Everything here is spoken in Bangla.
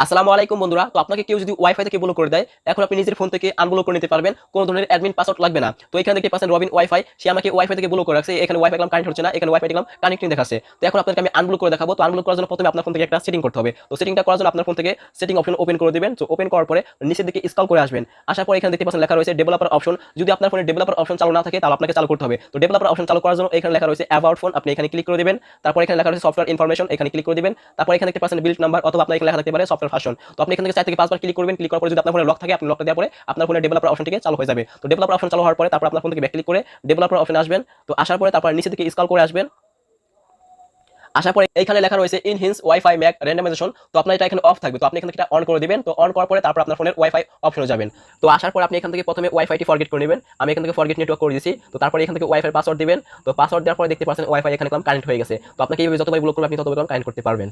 আসসালামু আলাইকুম বন্ধুরা। তো আপনাকে কেউ যদি ওয়াইফাই থেকে ব্লক করে দেয়, এখন আপনি নিজের ফোন থেকে আনব্লক করে নিতে পারবেন। কোনো ধরনের অ্যাডমিন পাসওয়ার্ড লাগবে না। তো এখানে দেখতে পাচ্ছেন রবিন ওয়াইফাই, সে আমাকে ওয়াইফাই থেকে ব্লক করে রাখছে। এখানে ওয়াইফাই দেখলাম কানেক্ট হচ্ছে না, এখানে ওয়াইফাই দেখলাম কানেক্টিং দেখাচ্ছে। তো এখন আপনাকে আমি আনব্লক করে দেখাবো। তো আনব্লক করার জন্য প্রথমে আপনার ফোন থেকে একটা সেটিং করতে হবে। তো সেটিংটা করার জন্য আপনার ফোন থেকে সেটিং অপশন ওপেন করে দিবেন। তো ওপেন করার পরে নিচের দিকে স্ক্রল করে আসবেন। আসার পরে এখানে দেখতে পাচ্ছেন লেখা রয়েছে ডেভেলপার অপশন। যদি আপনার ফোনে ডেভেলপার অপশন চালু না থাকে তাহলে আপনাকে চালু করতে হবে। তো ডেভেলপার অপশন চালু করার জন্য এখানে লেখা রয়েছে অ্যাবাউট ফোন, আপনি এখানে ক্লিক করে দিবেন। তারপর এখানে লেখা রয়েছে সফটওয়্যার ইনফরমেশন, এখানে ক্লিক করে দিবেন। তারপর এখানে দেখতে পাচ্ছেন বিল্ড নাম্বার, অথবা আপনার এখানে লেখা থাকতে পারে সফটওয়্যার ভার্সন। তো আপনি এখান থেকে 4 থেকে 5 বার ক্লিক করবেন। ক্লিক করার পরে যদি আপনার ফোনে লক থাকে, আপনি লকটা দেওয়ার পরে আপনার ফোনে ডেভেলপার অপশনটিকে চালু হয়ে যাবে। তো ডেভেলপার অপশন চালু হওয়ার পরে তারপর আপনার ফোন থেকে ব্যাক ক্লিক করে ডেভেলপার অপশনে আসবেন। তো আসার পরে তারপর নিচে থেকে স্ক্রল করে আসবেন। আসার পরে এইখানে লেখা রয়েছে ইনহেন্স ওয়াইফাই ম্যাক র্যান্ডমাইজেশন। তো আপনার এটা এখানে অফ থাকবে। তো আপনি এখান থেকে এটা অন করে দিবেন। তো অন করার পরে তারপর আপনার ফোনের ওয়াইফাই অপশনে যাবেন। তো আসার পরে আপনি এখান থেকে প্রথমে ওয়াইফাইটি ফরগেট করে নেবেন। আমি এখান থেকে ফরগেট নেটওয়ার্ক করে দিয়েছি। তো তারপরে এখান থেকে ওয়াইফাই পাসওয়ার্ড দিবেন। তো পাসওয়ার্ড দেওয়ার পরে দেখতে পাচ্ছেন ওয়াইফাই এখানে কানেক্ট হয়ে গেছে। তো আপনাকে এইভাবে যতবার ব্লক করবে আপনি ততবার কানেক্ট করতে পারবেন।